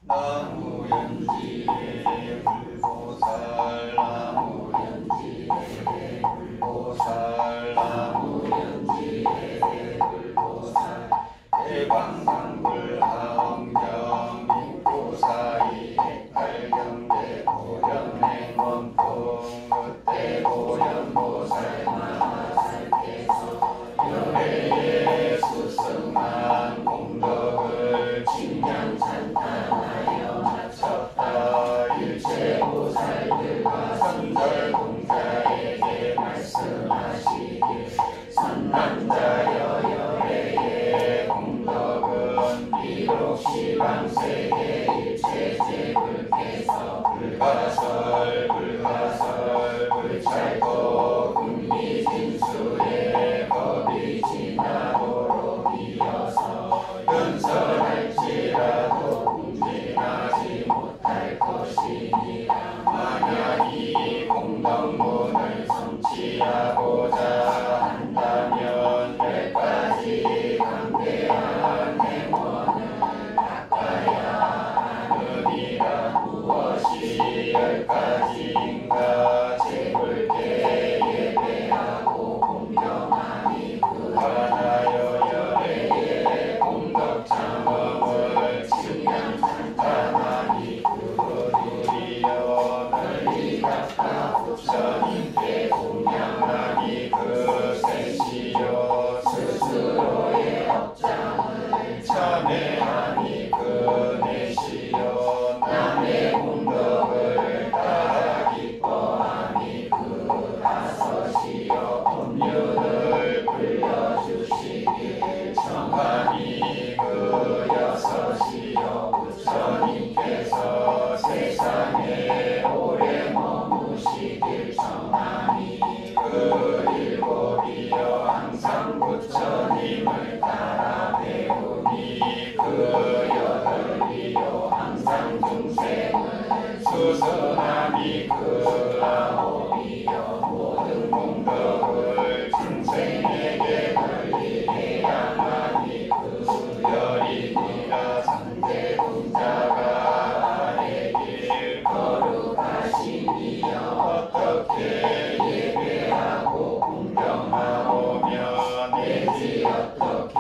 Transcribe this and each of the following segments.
나무연지에 불보살 나무연지에 불보살 나무연지에 불보살 대방상불하엄경 인포사이 백팔경대 보련행원풍 그때 보련보살 마살께서 열애의 수승한 공덕을 칭양 찬탄하여 마쳤다. 일체보살들과 선절공자에게 말씀하시길 선남자여 열애의 공덕은 비록 시방세계 일체제불께서 불가설 불찰고 군미진수의 법이 지나도록 이어서 연설할지라도 공진하지 못할 것이니라. 만약 이 공덕문을 성취하고자 한다면 10가지 강대한 행원을 닦아야 하느니라. 무엇이 10가지인가? 제불께 예배하고 공경하니 그 하나여 열애의 공덕장엄을 칭양 찬탄하니 그 둘이여 널리 닦아 부처님께 공양하니 그 셋이여 스스로의 업장을 참회하니 그 넷이여 남의 공덕을 따라 기뻐하니 그 다섯이여 법륜을 불려주시길 청하니 그 여섯이여 부처님께서 세상에 오래 머무시길 청하니 그 일곱이여 항상 부처님을 따라 배우니 그 여덟이여 항상 중생을 수선하니 그 아홉이여 모든 공덕을 중생에게 널리 해야하니 그 열이니라. 상대공자가 아래길 거룩하시니여 어떻게 예배하고 공경하오며 내지 어떻게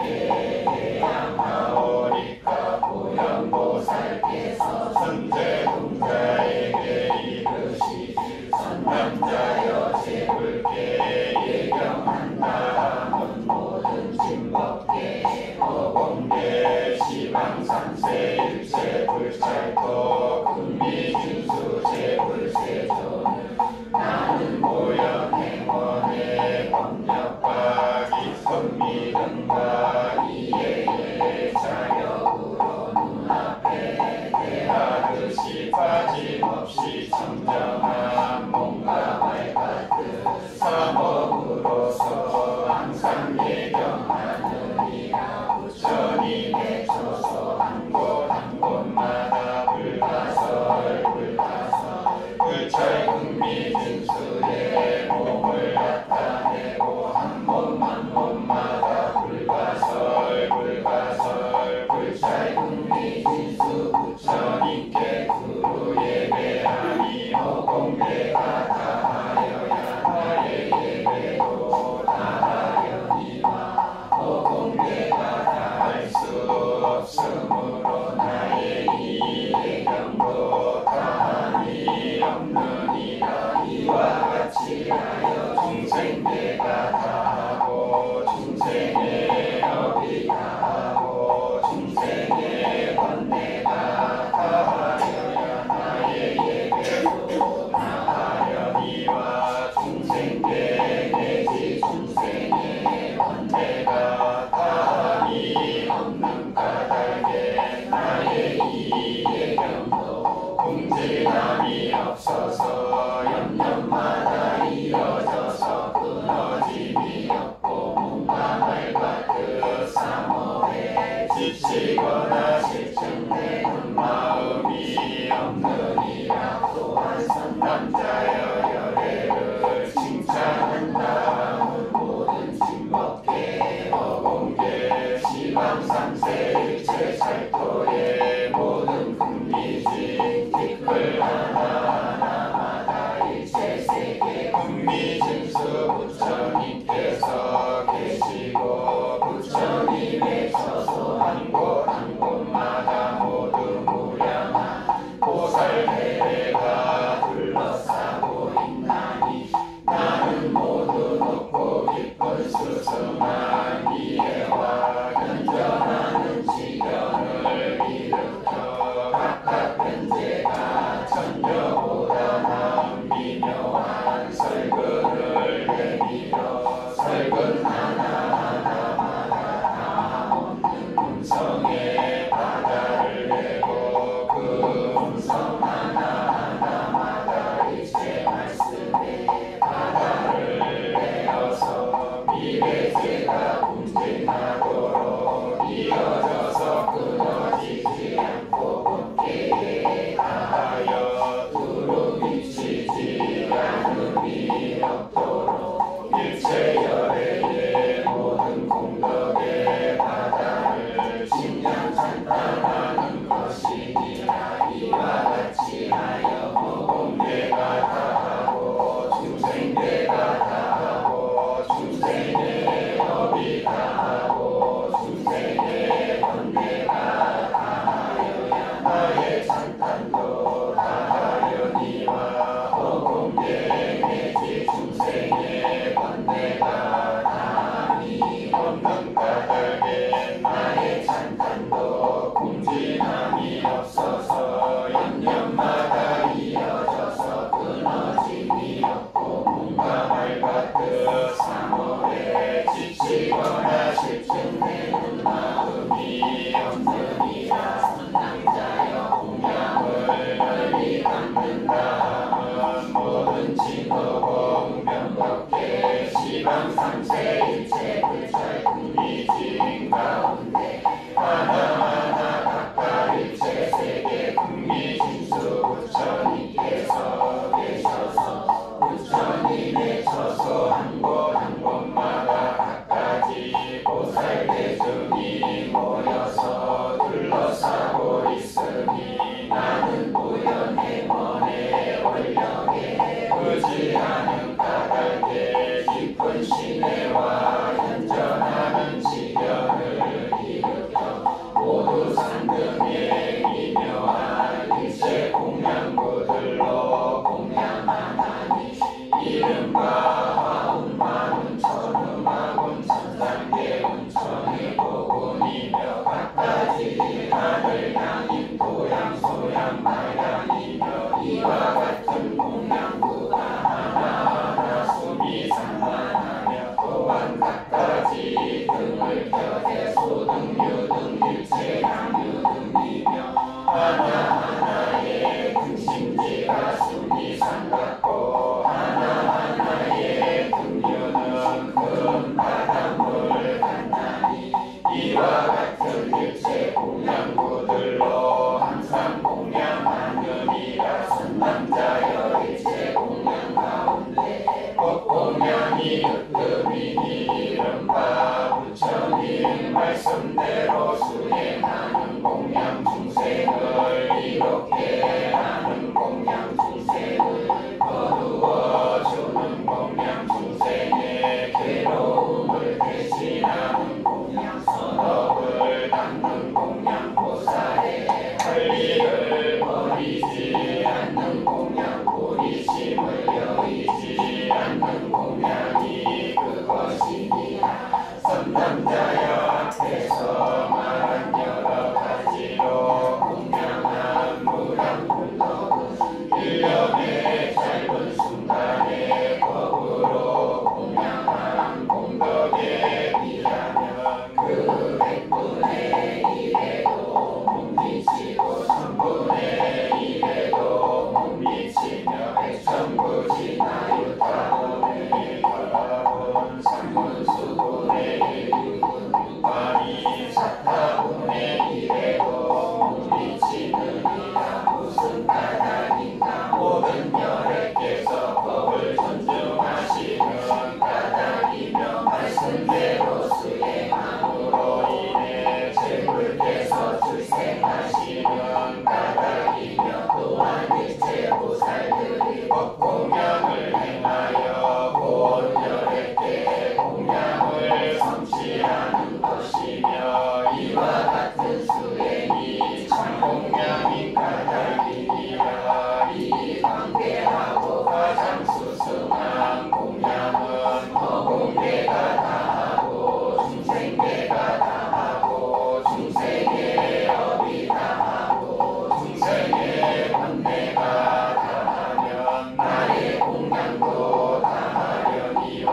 해양하오리까. 보현보살께서 선제공자에게 이르시길 선남자여 제불께 예경한다 하면 모든 진법계 어공계 시방삼세 일체불찰토 금미진수 제불세존 나는 모연행원의 법력과 기성미등과 이해의 자력으로 눈앞에 대하듯이 빠짐없이 청정한 몸과 발같은 사목으로서 항상 예경하느니라. 부처님의 초소 한 곳 한 곳마다 불가설 불찰금미진수의 몸을 나타내고 한 몸 한 몸마다 불가설 불찰금미진수 부처님께 두루 예배하니 어공대가 다하여야 나의 예배도 다하려니와 어공대가 다할 수 없으므로 나의 이 예경도 다함이 없느니라. 이와 같이 하여 중생대가 다하고 중생의 업이 다하고 중생의 번뇌가 다하여야 나의 예배도 다하려니와 중생대 내지 중생의 번뇌가 다함이 없는 까닭에 나의 이 예경도 공진함이 없어서 옆옆마다 이어져서 끊어짐이 없고 몸과 말과 뜻 사모에 지치거나 실증되는 마음이 없느니라. 또한 선남자여 열애를 칭찬한다 하는 모든 진법계 어공계 시방삼세 일체살토의 모든 금리 보살대중이 모여서 둘러싸고 있으니 나는 무연행원의 원령에 의지하는 까닭에 깊은 신뢰와 현전하는 지견을 일으켜 모두 산등의 미묘한 일체 공양구들로 공양하나니 이른바 화운만운 천음하군 천상계운 천의보군이며 갖가지 하늘 양인 도양 소양 말양이며 이와 같은 공양구가 하나하나 숨이 산만하며 또한 갖가지 등을 펴대 소등 유등 일체 양유등이며 하나하나의 등심지가 숨이 산같고 하나하나의 등류는 큰 바닷물 같나니 이와 같은 일체 공양구들로 항상 공양하느니라. 선남자여 일체 공양 가운데 법공양이 으뜸이니 이른바 부처님 말씀대로 수행하는 공양 중생을 이롭게 하는 공양 중생을 거두어주는 공양 중생의 괴로움을 대신하는 공양 선업을 닦는 공양 보살의 할 일을 버리지 않는 공양 고리심을 여의지 않는 공양이 그것이니라. 선남자여 앞에서 말한 여러 가지로 공양한 무량공덕은 일년의 짧은 순간의 법으로 공양한 공덕에 비하면 그 100분의 1에도 못 미치고 1000분의 1에도 못 미치며 백천부지나유타분의 가분 삼문수분의 1육은 사타분의 1에도 못 미치느니라. 무슨 까닭인가. 모든 열애께서 법을 존중하시는 까닭이며 말씀대로 수행함으로 인해 제불께서 출생하시는 까닭이며 또한 일체 보살들이 법공양을 행하여 본 열애께 공양을 성취하는 것이며 이와 같은 수행이 참공양인 까닭이니라. 이 관계하고 가장 수승한 공양은 허공계가 다하고 중생계가 다하고 중생의 업이 다하고 중생의 번뇌가 다하면 나의 공양도 다하려니와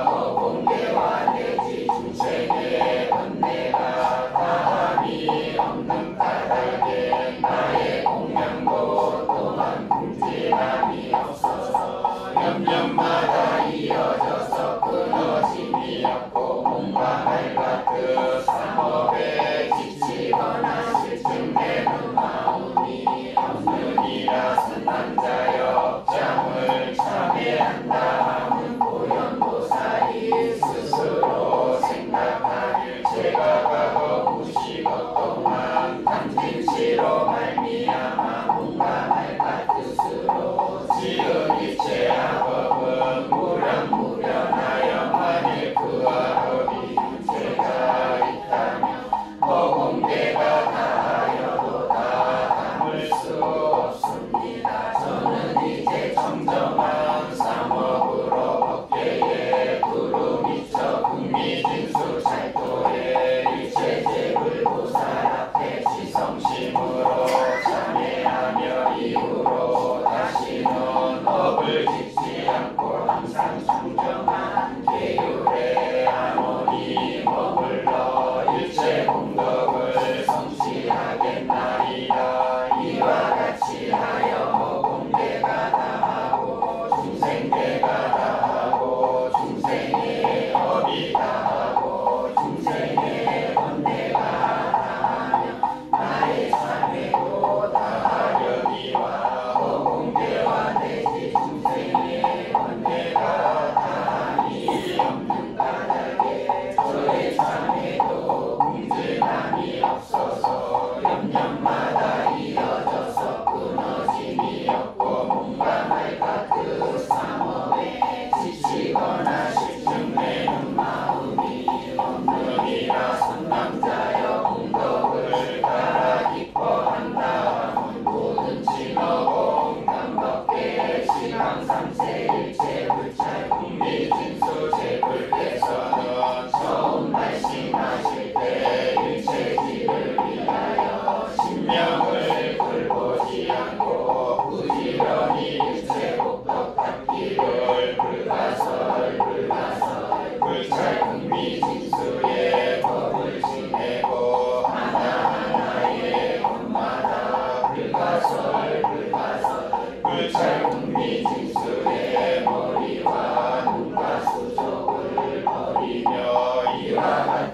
허공계와 내지 중생의 번뇌가 다함이 없는 까닭에 나의 공양도 또한 궁질함이 없어서 옆옆마다 이어져서 끊어짐이 없고 몸과 발과 뜻 삼업에 지치거나 실증되는 마음이 없느니라. 선남자여 업장을 참회한다 하는 고연보살이 스스로 생각하길 제가 과거 무식업 동안 탐진치로 말미암아 몸과 발과 뜻으로 지은 일체 악업은 무련무련하여 만일 그 악업이 죄가 있다면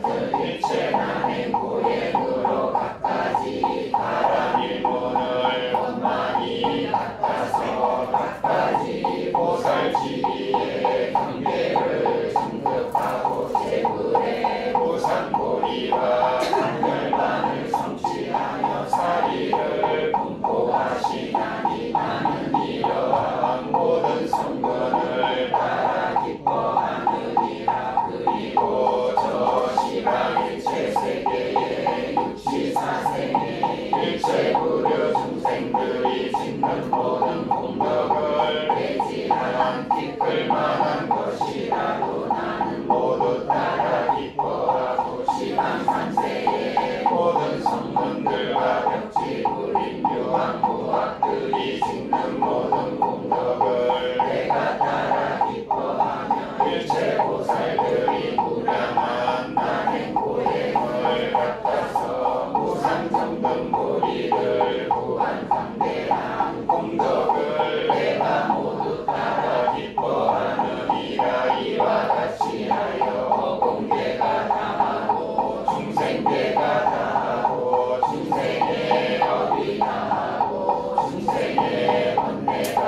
같은 일체 난행 고행으로 갖가지 바람 일문을 원만히 갖다서 갖가지 보살지기에 경계를 증득하고 제불에 보상보리와 열반을 성취하며 사리를 분포하시나니 나는 이러한 모든 성근을 따라 기뻐하느니라. 그리고 저 시방 일체 세계의 육지사생의 일체 부류 중생들이 짓는 모든 공덕을 배지한 기쁠 만한 것이라도 나는 모두 따라 기뻐하고 시방 삼세의 모든 성문들과 벽지 부린 묘한 무학들이 짓는 모든 공덕을 내가 따라 기뻐하며 일체 보살들이 무량한 난행 고행을 갖다서 무상정등 보리를 구한 강대한 공덕을 내가 모두 따라 기뻐하느니라. 이와 같이 하여 공계가 다하고 중생계가 다하고 중생의 업이 다하고 중생의 번뇌가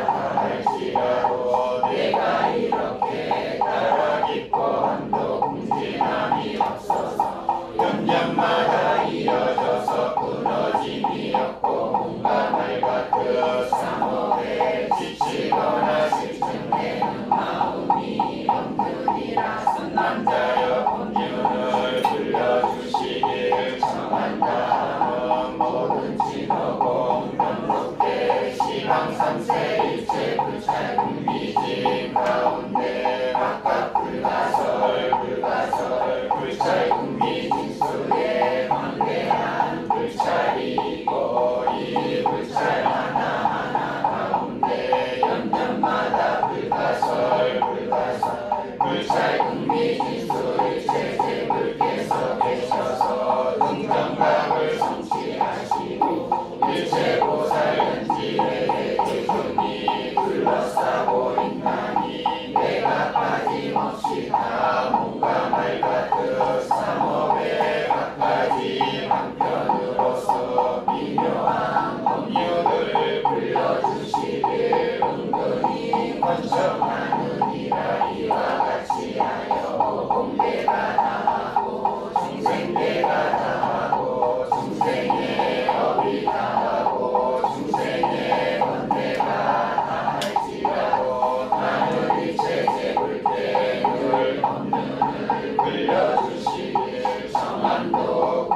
다할지라도 내가 이렇게 따라 기뻐함도 궁진함이 없어서 연년마다 이어져서 끊어짐이 없고 뭔가 말 같은 사모에 지치거나 실증내는 마음이 없느니라. 선남자여 법륜을 들려주시길 청한다. 모든 진호공 명록대 시방삼세 일체 불찰 미진 가운데 각각 불가설 불찰 국미진수에 관계한 불찰이고 이 불찰 하나하나 가운데 연년마다 불가설 불찰 국미진수 일체 제불께서 계셔서 등정각을 성취하시고 일체 보살 연지에 대중이 둘러싸고 있나니 내가 빠짐없이 다 몸과 말 같은 삼업의 각가지 방편으로서 미묘한 법류를 불러주시길 은근히 권청하느니라. 이와 같이 하여 공계가 다하고 중생계가 다하고 중생의 업이 다하고 중생의 번뇌가 다할지라도 나는 일체 제불께 늘 법륜을 불려주시길 청한도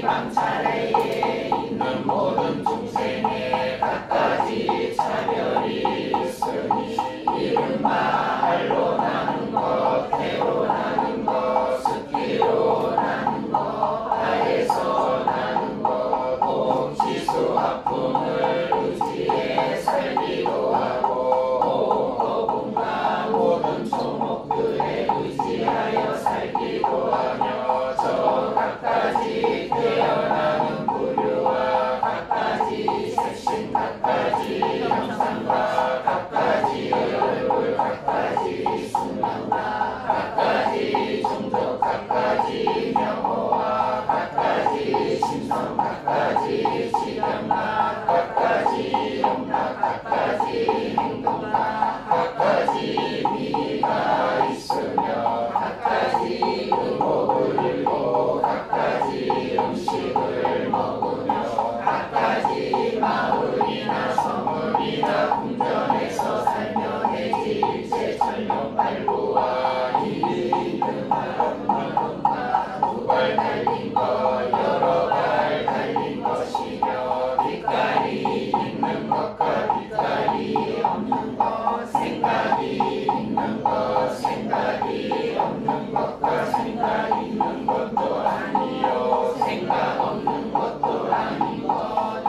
방 차례에 있는 모든 중생에 갖가지 차별이 있으니 이른바 알로 나는 것, 태로 나는 것, 스키로 나는 것, 아에서 나는 것, 복지수 화풍을 의지해 살기도 하고 호흡과 모든 조목들에 의지하여 살기도 하며 저 각가지 태어나는 부류와 각가지 색신 각가지 형상과 각가지 얼굴 각가지 수명과 각가지 종족 각가지 명호와 각가지 심성 각가지 지경과 각가지 용락 각가지 행동과 각가지 미가 있으며 각가지 의복을 입고 각가지 음식을 먹으며 각가지 마을이나 성읍이나 궁전에서 살며 내지 일체 전용발부와 일이 있는 말과 두발 달린 것 여러 발 달린 것이며 빛깔이 있는 것과 빛깔이 없는 것 생각이 있는 것 생각이 없는 것과 생각 있는 것도 아니요 생각 없는 것도 아니고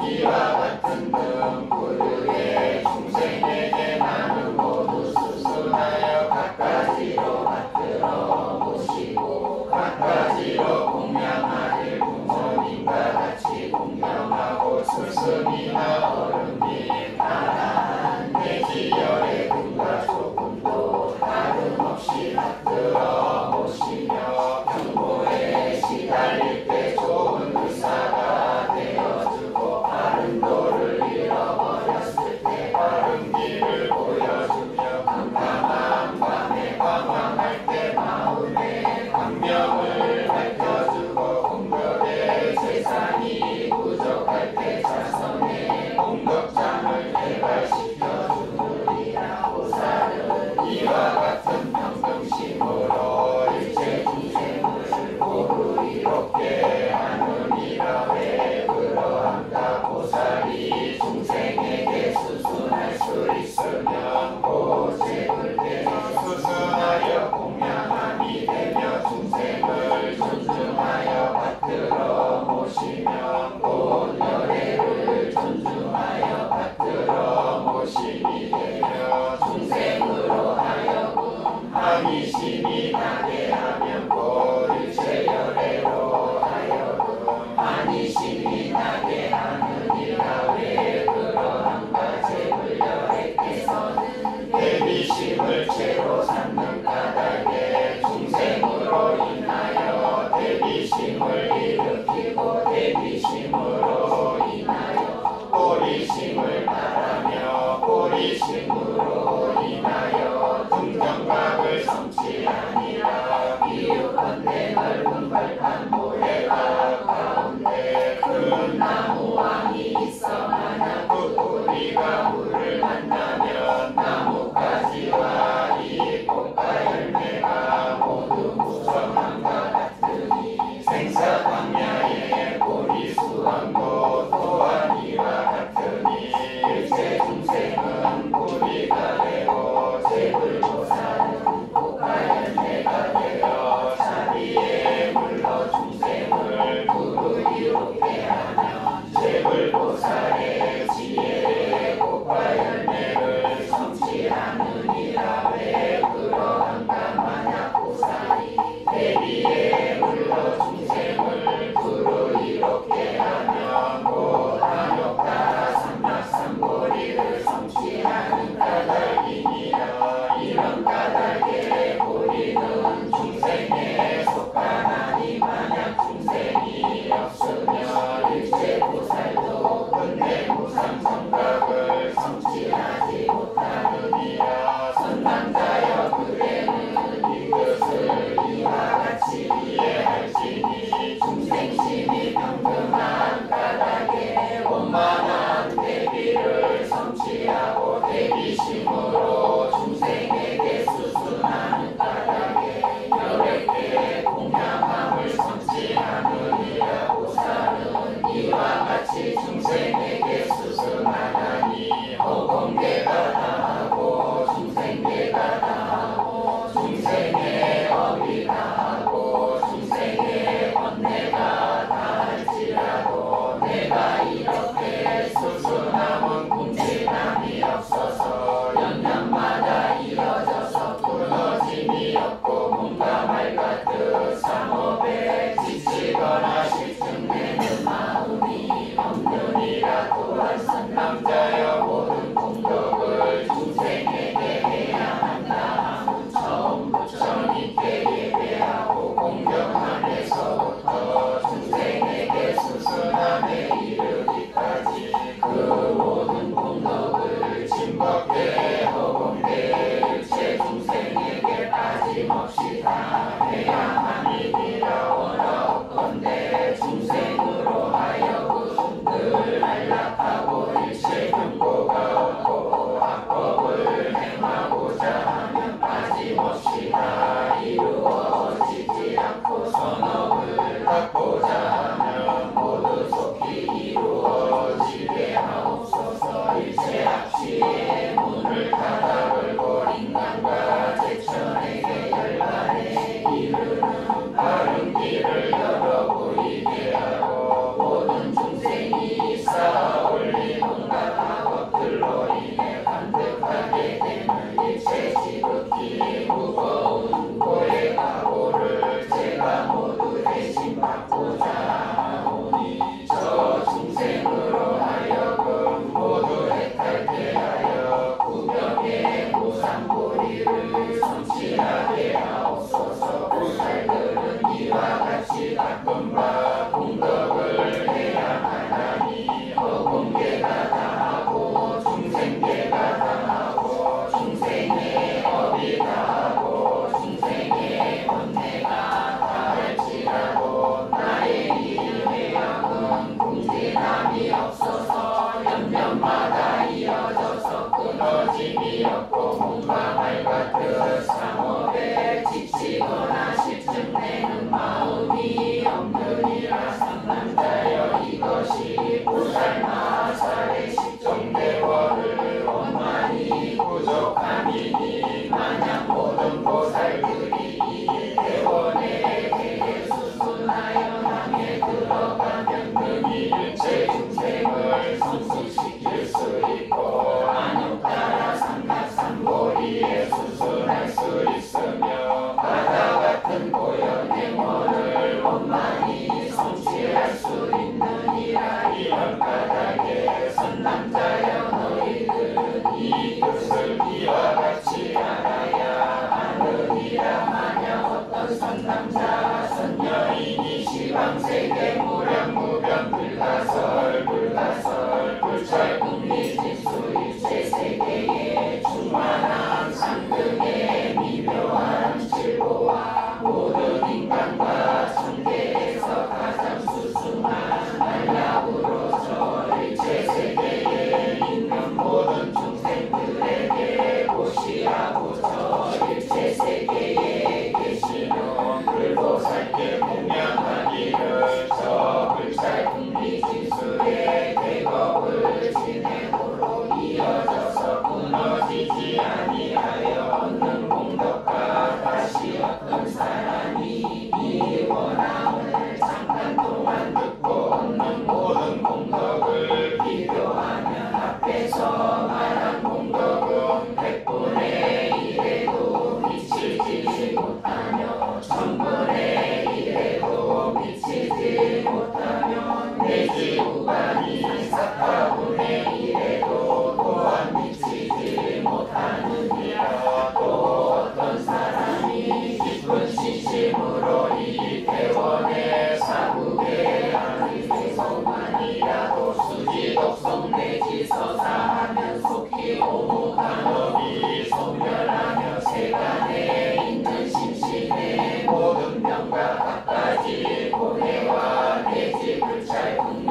이와 같은 등 부류의 중생에게 나는 모두 수순하여 각가지로 받들어 모시고 각가지로 공양하길 부모님과 같이 공양하고 스승이나 어른이 다한 내지 열의 근과 조금도 다름없이 받들어 모시며 병고에 시달릴 때 좋은 의사가 되어주고 바른 도를 잃어버렸을 때 바른 길을 보여주며 깜깜한 밤에 방황할 때 마음의 광명을 밝혀주고 공덕의 재산이 부족할 때 자선의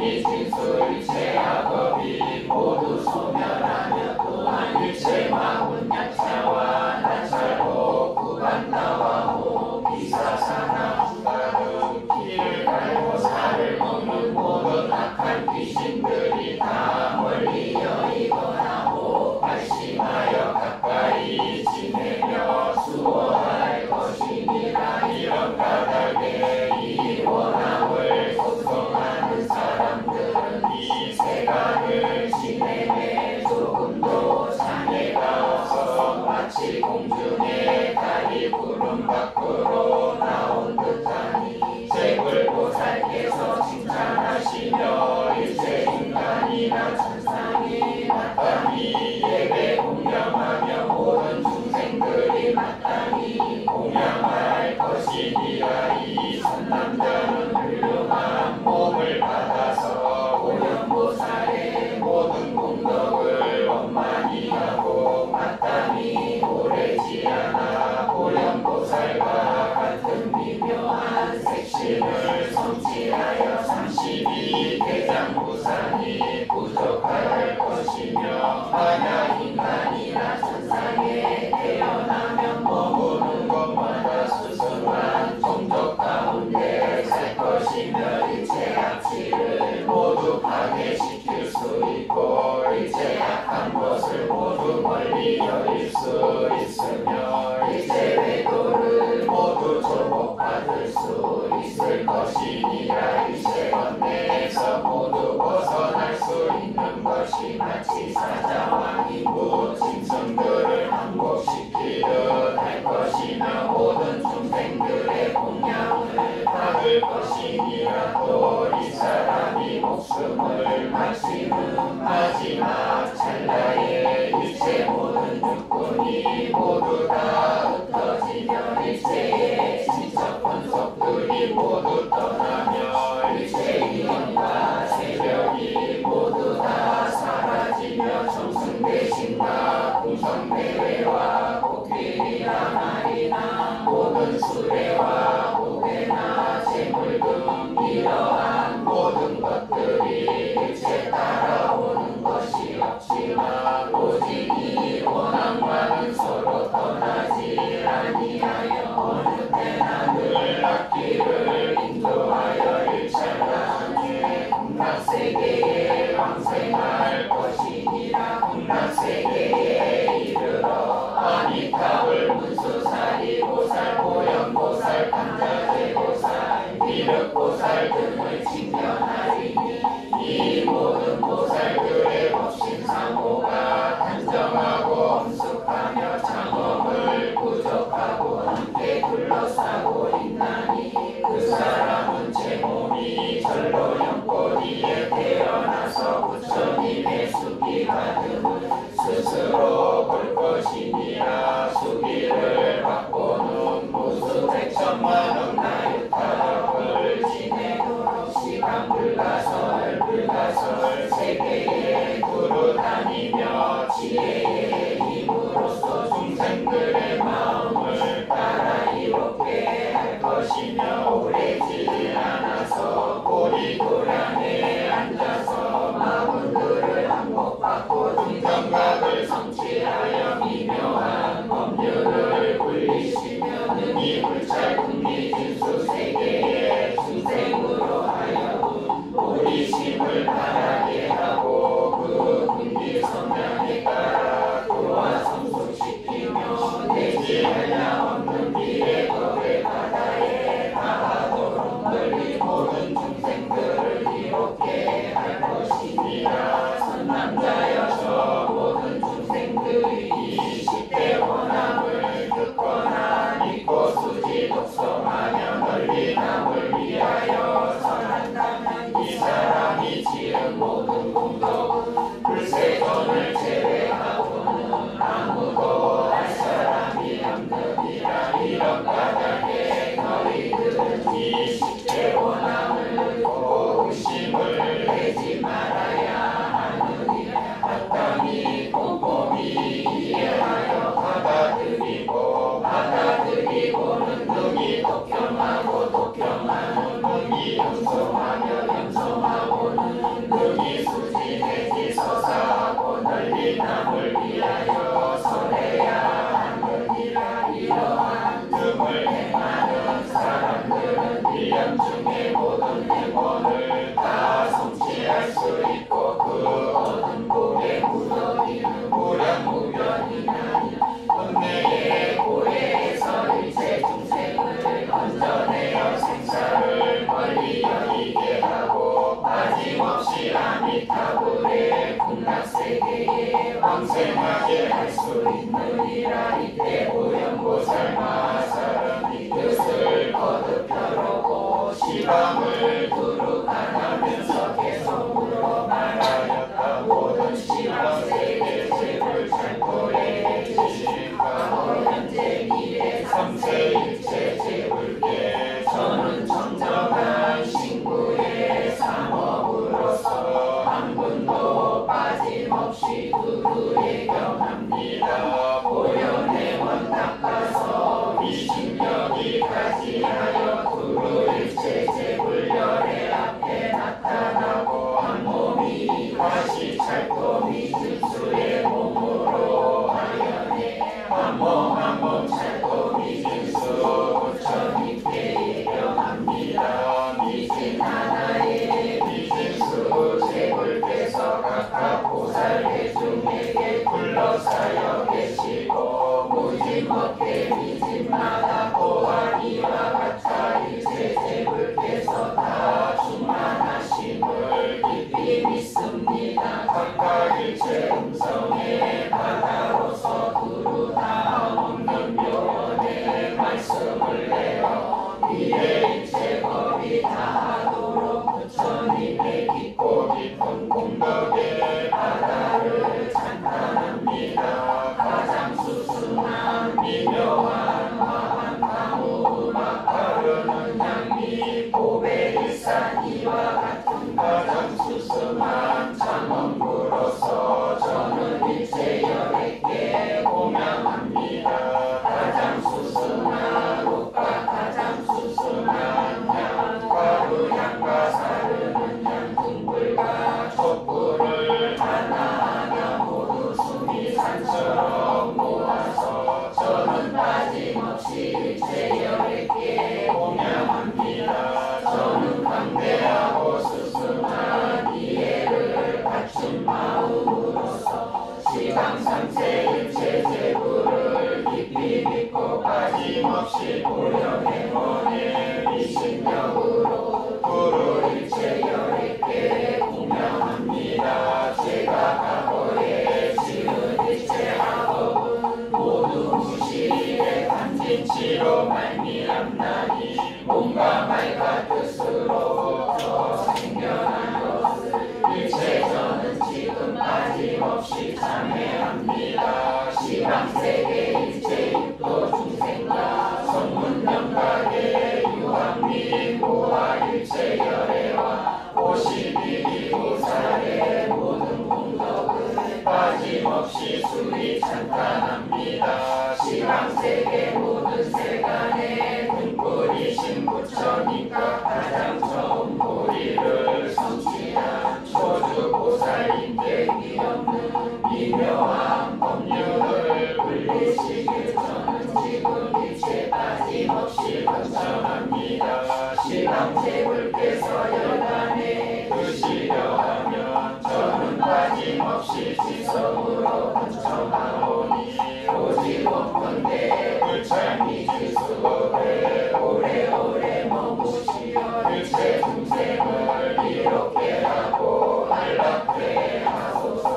진수 일체 악업이 모두 소멸하며 또한 일체 마군 약차와 나찰고 구간다와호 비사사나 주가등 피를 갈고 살을 먹는 모든 악한 귀신들이 다 멀리 여의거나 호 발심하여 가까이 지내며 수호할 것이니라. 이런 까닭에 이 원함을 소송하는 사람들은 이 세간을 지내매 조금도 장애가 없어 마치 공중에 달이 구름 밖으로 나온 듯하니 제불보살께서 칭찬하시며 일체 인간이나 천상이 마땅히 예배 공양하며 모든 중생들이 마땅히 공양할 것이니라. 이 선남자는 훌륭한 몸을 받아서 오연보살의 모든 공덕을 원만히 하고 마땅히 오래지 않아 오연보살과 같은 미묘한 색신을 성취하여 32 대장부산이 부족할 것이며 만약 인간이나 천상에 태어나면 머무는 것마다 수승한 종족 가운데 살 것이며 일체 악취를 모두 파괴시킬 수 있고 일체 악한 것을 모두 멀리 여길 수 있으며 일체 외도를 모두 조복받을 수 있을 것이니라. 일체 번뇌에서 모두 벗어날 수 있는 것이 마치 사자와 인부 짐승들을 항복시키듯 할 것이며 모든 중생들의 공양을 받을 것이니라. 또 이 사람이 목숨을 마치는 마지막 찰나에 일체 모든 육군이 모두 다 흩어지며 일체의 신적 분속들이 모두 떠나며 일체 이념과 세력이 모두 다 사라지며 정승대신과 공성대회와 복귀나 말이나 모든 수레와 고개나 재물 등 이러한 모든 것들이 일체 따라오는 것이 없지만 오직 이 원함과는 서로 떠나지 아니하여 어느 때나 늘 악기를 인도하여 일찰나중에 극락세계에 왕생할 것이니라. 극락세계에 이르러 아미타불 문수사리 보살 보현보살 판자재보살 비륵보살 등을 칭견하리니 이 모든 보살들의 법신상호가 단정하고 엄숙하며 장엄을 부족하고 함께 둘러싸고 있나니 그 사람은 제 몸이 절로 연꽃이에 태어나서 부처님의 수기가 듬을 스스로 볼 것이니라. 수기를 받고는 무수 백천만억 나유타력을 지내도록 시간 불가설 세계에 두루 다니며 지혜의 힘으로써 중생들의 마음을 따라 이롭게 할 것이며 오래지 않아서 보리도량에 앉아서 마음들을 항복받고 중정각을 성취하여 미묘한 법률을 굴리시며 능히 불찰궁리 진수 세계의 중생으로 하여금 오리심을 바라게 하고 그 궁리 성향에 따라 교화 성숙시키며 내지 한량없는 비례덕의 바다에 다하도록 멀리 모든 중생들을 이롭게 할 것이니라. 선남자여서 모든 중생들이 20대 원함을 듣거나 믿고 수지 독성하며 널리 남을 위하여 선한다면 이 사람이 지은 모든 공덕은 불세전을 제외하고는 아무도 할 사람이 없느니라. 이런 까닭에 너희들은 20대 원함을 듣고 의심을 내지 말아야 하느니 마땅히 꼼꼼히 이해하여 받아들이고는 능히 독경하고 독경하는 능히 염송하며 염송하고는 다시 아미타불의 극락세계에 왕생하게 할 수 있느니라. 이때 보현보살 마사름이 뜻을 거듭 펴놓고 시방을 두루 가나면서 계속으로 말하였다. 모든 시방세계 제불 찰토에 지식하고 현재 미래 삼세 일체 제불계 저는 정정한 신구의 상업으로서 한 분도 빠짐없이 두루 예경합니다. 보현의 원 닦아서 미신여기까지 하여 두루 일체 제불열의 앞에 나타나고 한 몸이 다시 찰토 미진수의 몸으로 하여내 한 몸 한 몸 찰토 미진수 부처님께 예경합니다. 미진 하나의 미진수 제불께서 각각 보살대중에게 불러사여 계시고 무진법계 미진마다 또한 이와 같아 일체 제불께서 다 충만하심을 깊이 믿습니다. 각각 일체 음성의 바다로서 두루 다음 없는 묘원의 말씀을 내어 미래 일체 법이 다하도록 부처님의 깊고 깊은 공덕의 바다를 찬탄합니다. 가장 수승한 미묘한 화한 강우 음악 가르는 양미 보배일산 이와 같은 가장 수승한 장엄구로서 저는 일체 열애께 공양합니다. 가장 수승한 옷과 가장 수승한 양 가루양과 사르는 양 등불과 촛불을 하나하나 모두 수미산처럼 모아서 저는 빠짐없이 일체 열애께 공양합니다. 저는 강대하고 수승한 이해를 갖춘 마음으로서 시방삼세 일체 제불을 깊이 믿고 빠짐없이 보현행원의 미신력으로 두루 일체 열애께 공양합니다. 제가 과거에 지은 일체 학업은 모두 무시의 간진치로 말미암나니 몸과 말과 뜻으로부터 생겨난 것을 일체 저는 지금 빠짐없이 참회합니다. 시방세계 일체 육도 중생과 성문명각의 유학미 무아 일체 열애와 52기 보살의 모든 공덕을 빠짐없이 수리 찬탄합니다. 시방세계 모든 세간의 등불이신 부처님과 가장 처음 보리를 성취한 조주보살님께 위없는 미묘한 법륜을 불리시길 저는 지금 일체 빠짐없이 번청합니다. 시방제불께서 여간에 드시려 하면 저는 빠짐없이 지성으로 번청하오니 오직 원컨대 불찰미지수에 오래오래 머무시어 일체 중생을 이롭게 하고 안락해 하소서.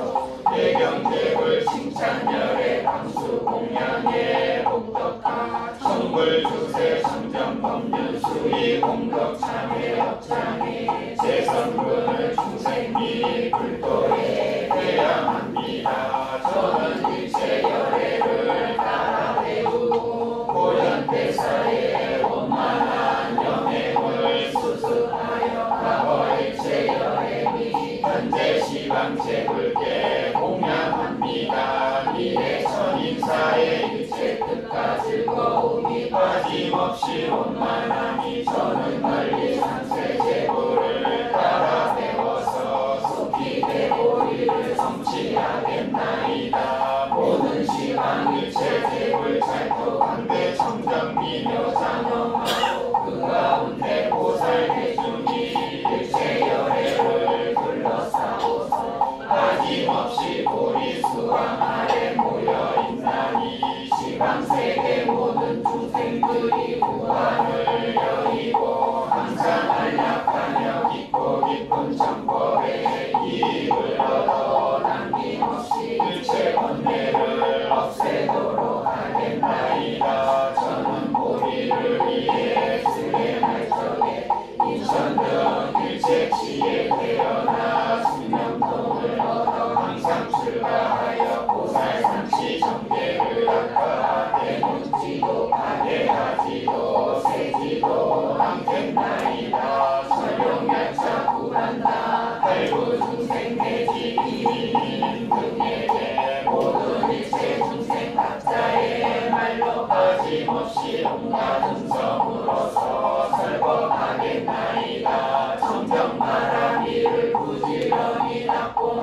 대경제불 칭찬열의 방수 공양의 복덕하 성불주세 성전법륜 수의 공덕 참회 업장에 제성분을 중생미 불도에 회양합니다. 저는 일체 열애를 따라 배우고 고연대사의 원만한 영행을 수습하여 과거 일체 열애미 현재 시방제불께 공양합니다. 미래 천인사의 일체 뜻과 즐거움이 빠짐없이 원만하니 저는 널리 삼세제불을 따라 배워서 속히 대보리를 성취하겠나이다. 모든 시방 일체 제불 찰토 강대 청정 미묘 장엄하고 그 가운데 보살 대중이 일체 열애를 둘러싸고서 빠짐없이 보리수왕 아래 모여있나니 시방세계 모든 중생들이 구원을 여의고 항상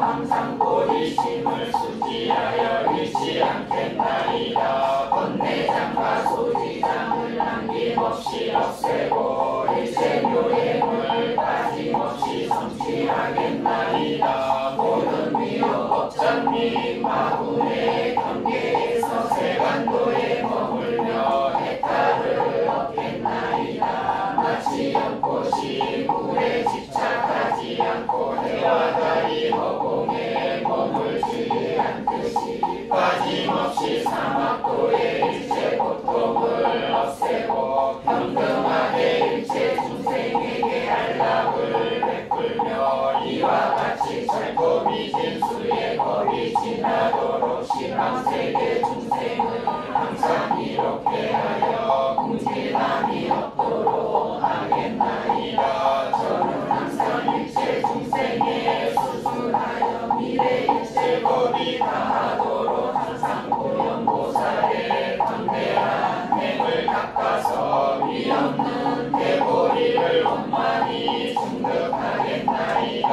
항상 보리심을 수지하여 잃지 않겠나이다. 번내장과 소지장을 남김없이 없애고 일체 묘행을 빠짐없이 성취하겠나이다. 모든 미혹 법전 및 마군의 경계에서 세간도에 머물며 해탈을 얻겠나이다. 마치 연꽃이 물에 집착하지 않고 해와 달이 허공에 머물지 않듯이 빠짐없이 사막도의 일체 고통을 없애고 평등하게 일체 중생에게 안락을 베풀며 이와 같이 짧고 미진 수의 겁이 지나도록 신앙세계 중생을 항상 이롭게 하여 궁진함이 없도록 하겠나이다. 저는 항상 일체 중생에 수준하여 미래 일체 법이 다하도록 항상 고연보살의 광대한 행을 닦아서 위없는 대보리를 원만히 증득하겠나이다.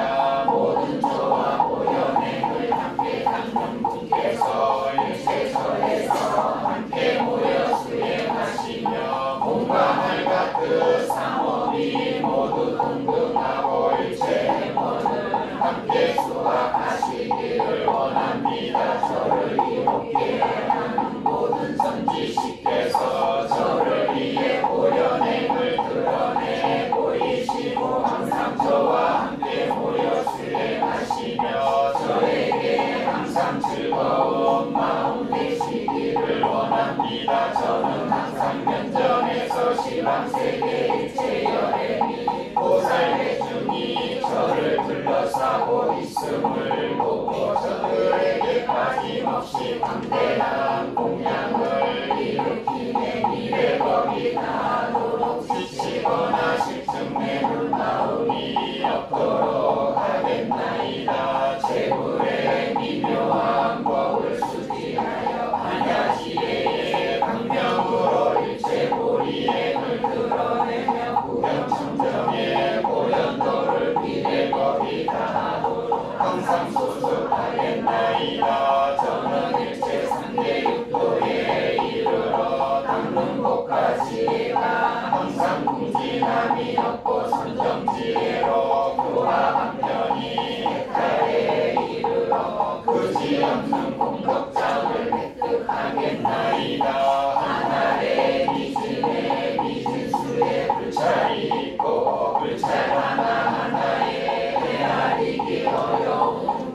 모든 저와 고연행을 함께 닦는 분께서 일체 절에서 함께 모여 수행하시며 몸과 말 같은 상업이 모두 동등하고 일체 행원을 함께 수확하시기를 원합니다. 저를 이롭게 하는 모든 선지식께서 저를 위해 고연행을 드러내 보이시고 항상 저와 함께 모여 수행하시며 저에게 항상 즐거운 마음 되시기를 원합니다. 저는 항상 면전에서 시방세계 일체 여행이 보살대중이 저를 둘러싸고 있음을 보고 저들에게 빠짐없이 광대한 공양을 일으키며 미래법이 나도록 지치거나 실증내는 마음이 없도록 하겠나이다. 재불의 미묘한 법을 수지하여 반야지혜의 강명으로 일체 보리행을 드러내며 구경청정의 고연도를 미래법이 다하도록 항상 소속하겠나이다. 저는 일체 상계육도에 이르러 닦는 곳까지가 항상 궁진함이 없고 선정지혜로 교화방편이 해탈에 이르러 그지없는 공덕장을 획득하겠나이다. 하나의 미진에 미진수에 불찰이 있고 불찰 하나하나에 헤아리기 어려운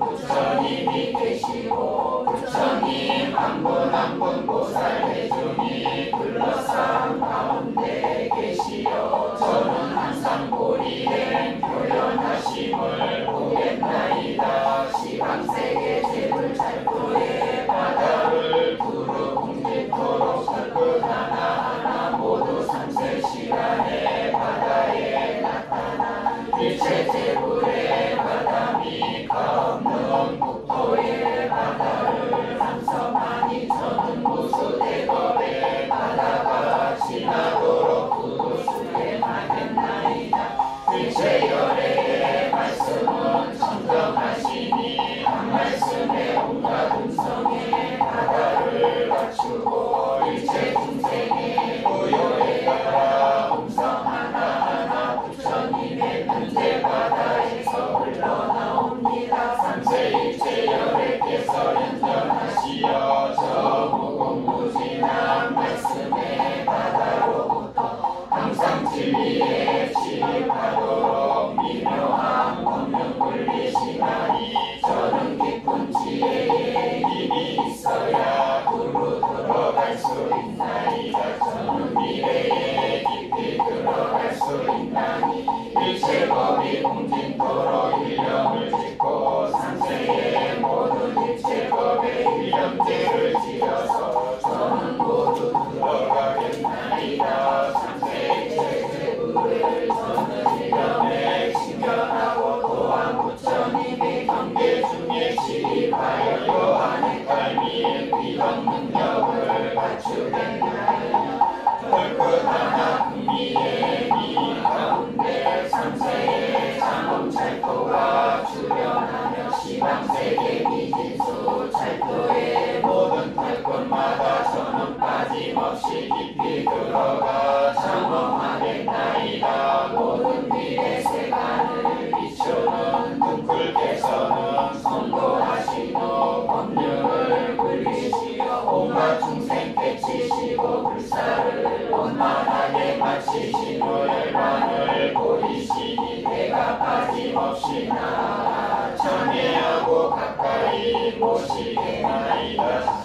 지방세계 미진수 철도의 모든 탈권마다 저는 빠짐없이 깊이 들어가 장엄하겠나이다. 모든 미래 세간을 비추는 등불께서는 선고하시고 법률을 굴리시어 온갖 중생 깨치시고 불사를 원만하게 마치신 후 열반을 보이시니 내가 빠짐없이 나아가 참회하고 가까이 모시겠나이다.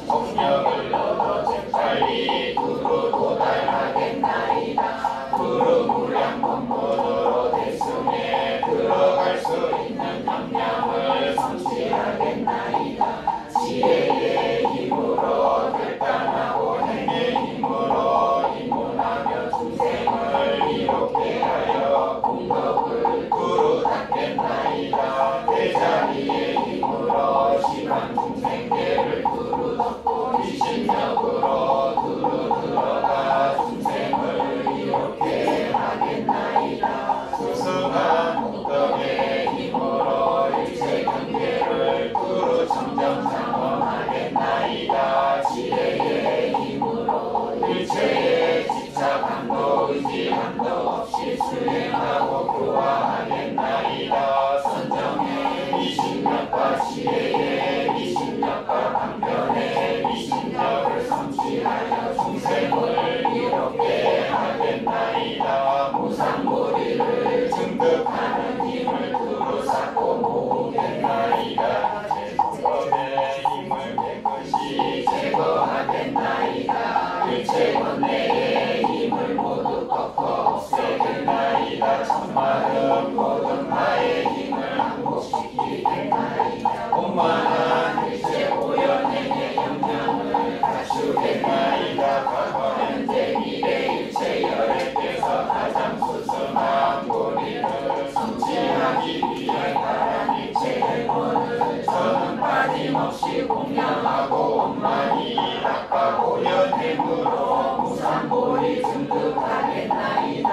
공력을 얻어 재빨리 두루 도달하겠나이다. 두루 무량 법문으로 대승에 들어갈 수 있는 역량을 성취하겠나이다. 지혜의 힘으로 결단하고 행의 힘으로 입문하며 중생을 이롭게 하여 공덕을 두루 닦겠나이다. 대자비의 힘으로 시방 중생계를 두루 덮고 미신력으로 두루 들어가 중생을 이롭게 하겠나이다. 수승한 공덕의 힘으로 일체 경계를 두루 청정장엄하겠나이다. 지혜의 힘으로 일체의 집착함도 의지함도 없이 수행하고 교화하겠나이다. 선정의 미신력과 지혜의 미신력과 방편의 미신력을 성취하여 중생을 이롭게 하겠나이다. 무상무리를 증득하는 힘을 두루 쌓고 모으겠나이다. 제법의 힘을 깨끗이 제거하겠나이다. 일체 번뇌의 힘을 모두 꺾어 없애겠나이다. 천만은 모든 마의 힘을 항복시키겠나이다. 오만한 일체 오연행의 영향을 갖추겠나이다. 과거 현재 미래 일체 열애께서 가장 수승한 도리를 성취하기 위해 바란 일체 행원을 저는 빠짐없이 공양하고 원만히 닦아고 연행으로 무상보리 증득하겠나이다.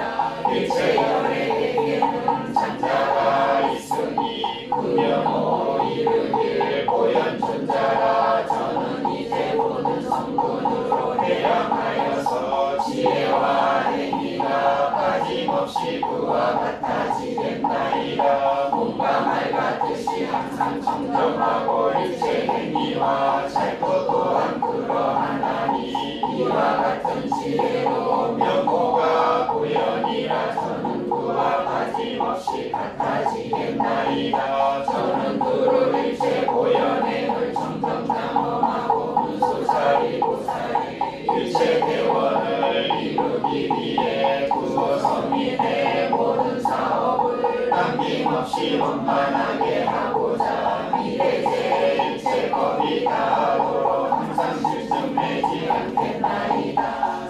일체 열애에게는 장자가 있으니 그 영어로 이르길 보현존자라. 저는 이제 모든 성분으로 해양하여서 지혜와 행위가 빠짐없이 그와 같아지겠나이다. 몸과 말 같듯이 항상 청정하고 일체 행위와 살포 또한 그러하나니 이와 같은 지혜로 명호가 고연이라. 저는 그와 빠짐없이 같아지겠나이다. 저는 두루 일체 고연행을 청정장엄하고 문수사리 보살이 일체 대원을 이루기 위해 구호 성인의 모든 사업을 남김없이 원만하게 하고자 미래제 일체 법이 다하도록 항상 실증내지 않겠나이다.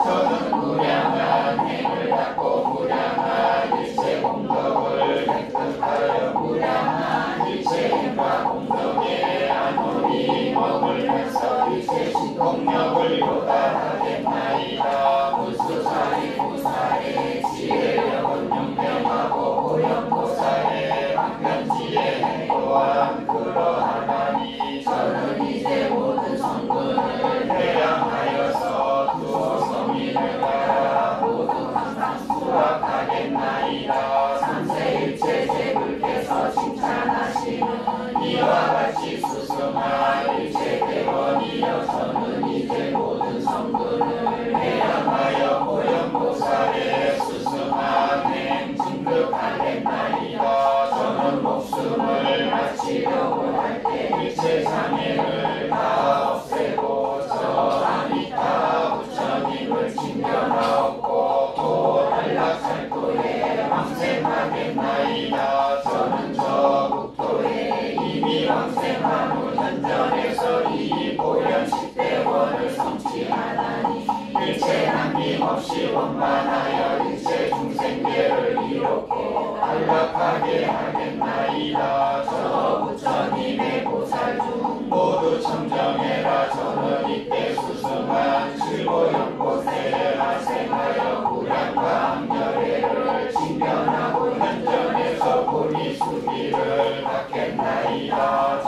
저는 무량한 행을 닦고 무량한 일체 공덕을 획득하여 무량한 일체 행과 공덕에 안온히 머물면서 일체 신공력을 요달하겠나이다. 문수사리 보살의 지혜력은 영명하고 고연보살의 방편지혜 행 또한 그러하나니 저는 이제 모든 성분을 해양하여서 두어 성인을 따라 모두 항상 수락하겠나이다. 삼세일체 제불께서 칭찬하시는 이와 같이 수승한 일체 대원이여. 저는 이제 모든 성분을 해양하여 고연보살의 수승한 행 증득하겠나이다. 저는 목숨을 마치려고 할 때 일체 장애를 다 없애고 저 아미타 부처님을 징변하옵고 또 한락살도에 왕생하겠나이다. 저는 저 국토에 이미 왕생한 후 현전에서 이 보현 10대원을 성취하나니 일체 남김없이 원만하여 일체 중생계를 이롭게 안락하게 하겠나이다. 저 부처님의 보살 중 모두 청정해라. 저는 이때 수승한 실보연곳에 하생하여 무량과 암열애를 징변하고 현전에서 보리 수비를 받겠나이다. 저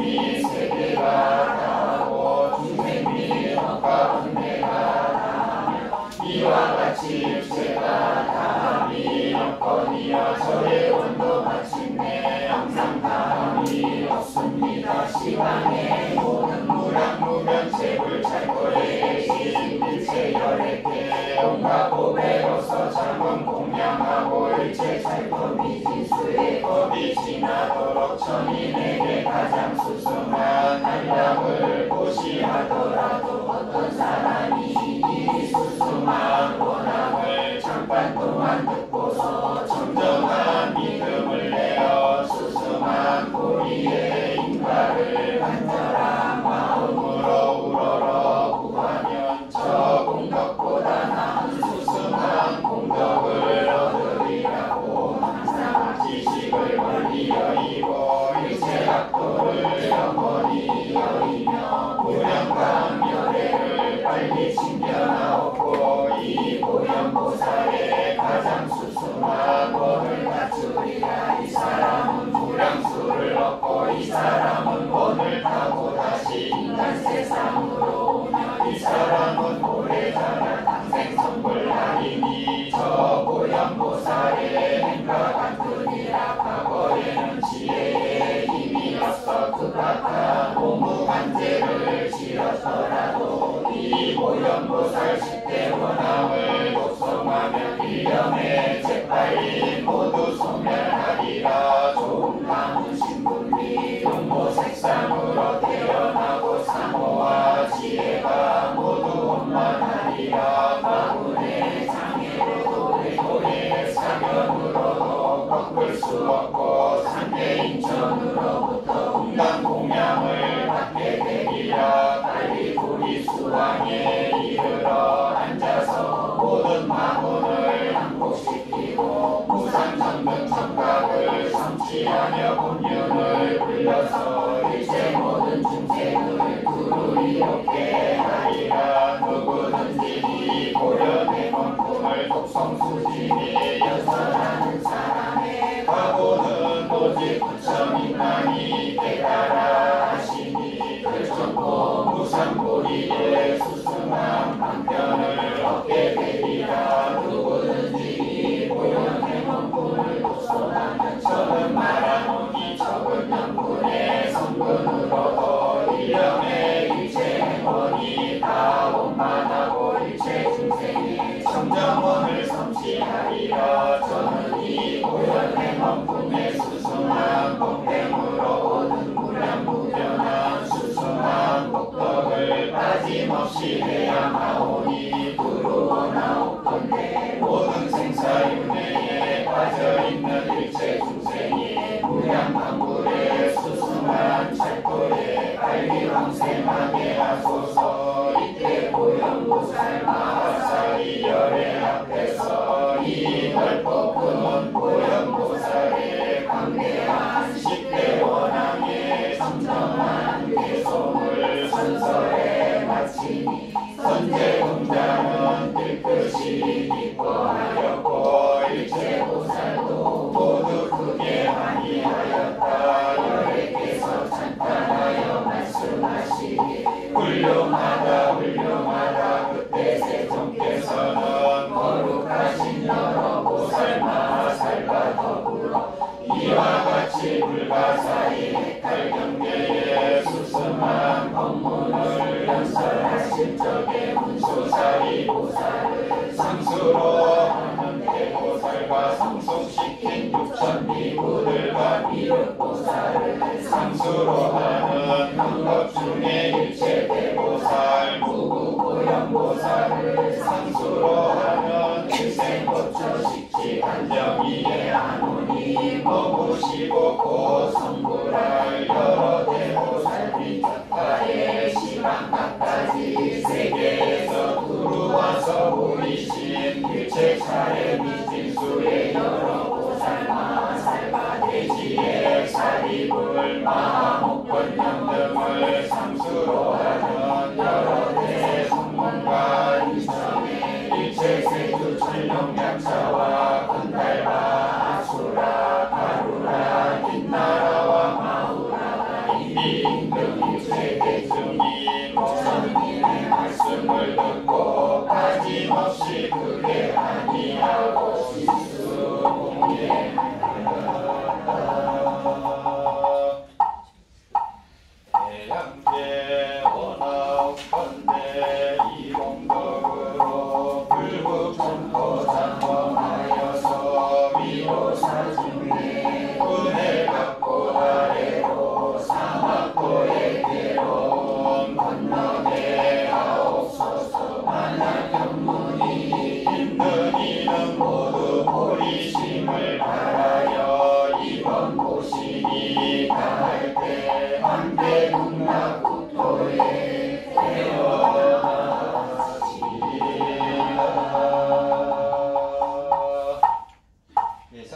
몸이 세계가 다하고 중생 및 억압은 내가 다하며 이와 같이 육체가 다함이 없거니와 저의 원도 마침내 항상 다함이 없습니다. 시방의 모든 무량무변책을 찰거에 신 일체 열애께 온갖 보배로서 작은 공양하고 일체 찰법이 진수의 법이 지나도록 천인에게 가장 수승한 한량을 고시하더라도 어떤 사람이 이 수승한 원함을 잠깐 동안 듣고서 정정한 믿음을 내어 수승한 고리의 인가를 간절한 마음으로 우러러 구하면 저 공덕보다 나은 수승한 공덕을 얻으리라고 항상 지식을 멀리 여의고 일체 악도를 영원히 여의며 무량감 열애를 빨리 챙겨나오고 이 보현보살의 가장 수승한 원을 갖추리라. 이 사람은 무량수를 얻고 이 사람은 원을 타고 다시 인간 세상으로 오며 이 사람은 오래 자라 당생 성불하리니 저 보현보살의 행과 같으니라. 과거에는 지혜의 힘이었어 극악한 오무간제를 지었더라도 이 보현보살 10대 원함을 독송하면 1년에 재빨리 모두 소멸하리라. 좋은 가문 신분이 용모 색상으로 태어나고 사모와 지혜가 모두 원만하리라. 과군의 장애로도 외도의 사견으로도 꺾을 수 없고 상대인천으로부터 운당 공양을 받게 되리라. 빨리 우리 수왕에 이르러 앉아서 모든 마문을 항복시키고 무상정등 청각을 성취하며 본륜을 불려서 일체 모든 중생을 두루 이롭게 하리라. 누구든지 이 보련의 본품을 독성수진이 연설하는 사람의 과보는 오직 부처님만이 깨달아 하시니 결정코 무상고리에 수승한 방편을 얻게 되리라. 누구든지 이 보현의 본품을 독송하면 저는 말하노니 적은 명분의 성분으로도 1년에 일체 행원이 다 원만하고 일체 중생이 정정원을 성취하리라. 저는 이 보현의 본품의 수승한 법행으로 얻은 무량무변한 수승한 복덕을 빠짐없이 해야하오니 두루오나옵건대 모든 생사윤회에 빠져있는 일체 중생이 무량만물의 수승한 찰도에 빨리 왕생하게 하소서. 이때 보현보살 마하사리 열애 앞에서 이 넓고 큰 보현보살의 광대한 10대 원앙의 정정한 개송을 선서에 마치니 선제공자는 뜰끝이 기뻐하였고 일체 보살도 모두 크게 환희하였다. 열애께서 찬탄하여 말씀하시길 훌륭하다 훌륭하다. 그때 세종께서는 거룩하신 여러 보살 마하살과 더불어 이와 같이 불가사의 핵탈경계에 수승한 법문을 연설하실 적에 문수사리 보살을 상수로 하는 대보살과 상속시킨 육천비구들과 미륵보살을 상수로 하는 한것 중에 일체 대보살 무구보현보살을 상수로 하는 일생고처식지 안정이에 안오니 머무시고 고성불할 여러 대보살이 각가의 시방각까지 세계에서 들어와서 보이신 일체 차례 미진수의 여러 보살 마하살과 대지의 사리불 마하목권령 등을 상수로 하는 여러 대성문과 일천의 일체 세주 촬영약차와 건달바 아수라 가루라 빛나라와 마우라가 인비 사주며